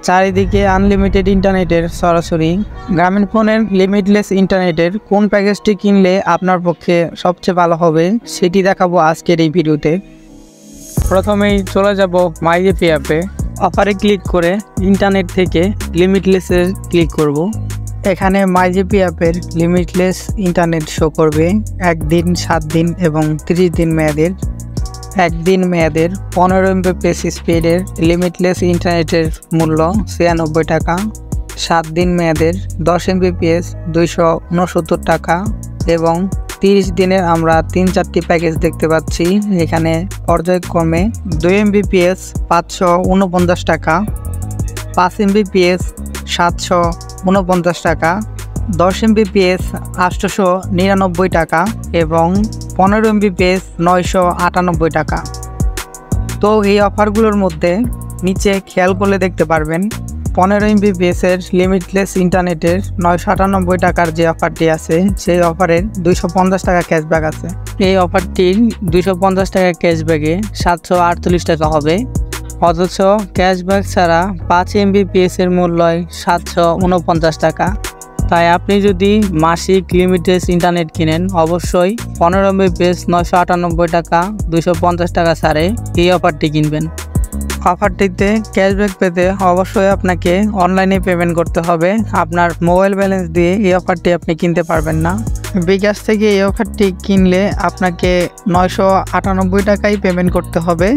চারিদিকে আনলিমিটেড ইন্টারনেটের সরাসরি গ্রামীণ ফোনের লিমিটলেস ইন্টারনেটের কোন প্যাকেজটি কিনলে আপনার পক্ষে সবচেয়ে ভালো হবে সেটি দেখাবো আজকের এই ভিডিওতে। প্রথমেই চলে যাব মাইজিপি অ্যাপে। অফারে ক্লিক করে ইন্টারনেট থেকে লিমিটলেসে ক্লিক করব। এখানে মাইজিপি অ্যাপের লিমিটলেস ইন্টারনেট শো করবে 1 দিন, 7 দিন এবং 30 দিন মেয়াদের। 1 দিন মেয়াদের 15 Mbps স্পিডের লিমিটলেস ইন্টারনেটের মূল্য 96 টাকা। 7 দিন মেয়াদের 10 Mbps 269 টাকা এবং 30 দিনের আমরা 3-4টি প্যাকেজ দেখতে পাচ্ছি। এখানে পর্যায়ক্রমে 2 Mbps 549 টাকা, 5 Mbps 749 টাকা, 10 Mbps 899 টাকা এবং 15 Mbps 998 টাকা। তো এই অফারগুলোর মধ্যে নিচে খেয়াল করলে দেখতে পারবেন 15 Mbps এর লিমিটলেস ইন্টারনেটের 998 টাকার যে অফারটি আছে সেই অফারের 250 টাকা ক্যাশব্যাক আছে। এই অফারটির 250 টাকা ক্যাশব্যাকে 748 টাকা হবে, অথচ ক্যাশব্যাক ছাড়া 5 Mbps এর মূল্য 749 টাকা। তাই আপনি যদি মাসিক লিমিটলেস ইন্টারনেট কিনেন অবশ্যই 15 Mbps 998 টাকা 250 টাকা ছাড়ে এই অফারটি কিনবেন। অফারটিতে ক্যাশব্যাক পেতে অবশ্যই আপনাকে অনলাইনে পেমেন্ট করতে হবে। আপনার মোবাইল ব্যালেন্স দিয়ে এই অফারটি আপনি কিনতে পারবেন না। বিকাশ থেকে এই অফারটি কিনলে আপনাকে 998 টাকাই পেমেন্ট করতে হবে।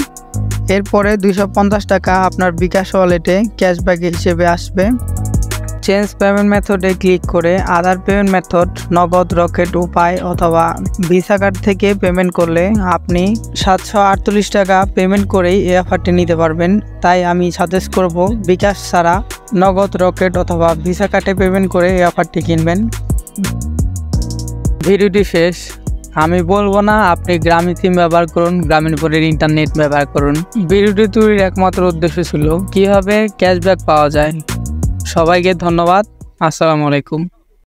এরপরে 250 টাকা আপনার বিকাশ ওয়ালেটে ক্যাশব্যাক হিসেবে আসবে। চেঞ্জ পেমেন্ট মেথডে ক্লিক করে আদার পেমেন্ট মেথড, নগদ, রকেট, উপায় অথবা ভিসা কার্ড থেকে পেমেন্ট করলে আপনি 748 টাকা পেমেন্ট করেই এই অফারটি নিতে পারবেন। তাই আমি সাজেস্ট করব বিকাশ ছাড়া নগদ, রকেট অথবা ভিসা কার্ডে পেমেন্ট করে এই অফারটি কিনবেন। ভিডিওটি শেষ। আমি বলবো না আপনি গ্রামীণ সিম ব্যবহার করুন, গ্রামীণ ফোনের ইন্টারনেট ব্যবহার করুন। ভিডিওটি তৈরির একমাত্র উদ্দেশ্য ছিল কিভাবে ক্যাশব্যাক পাওয়া যায়। সবাইকে ধন্যবাদ। আসসালামু আলাইকুম।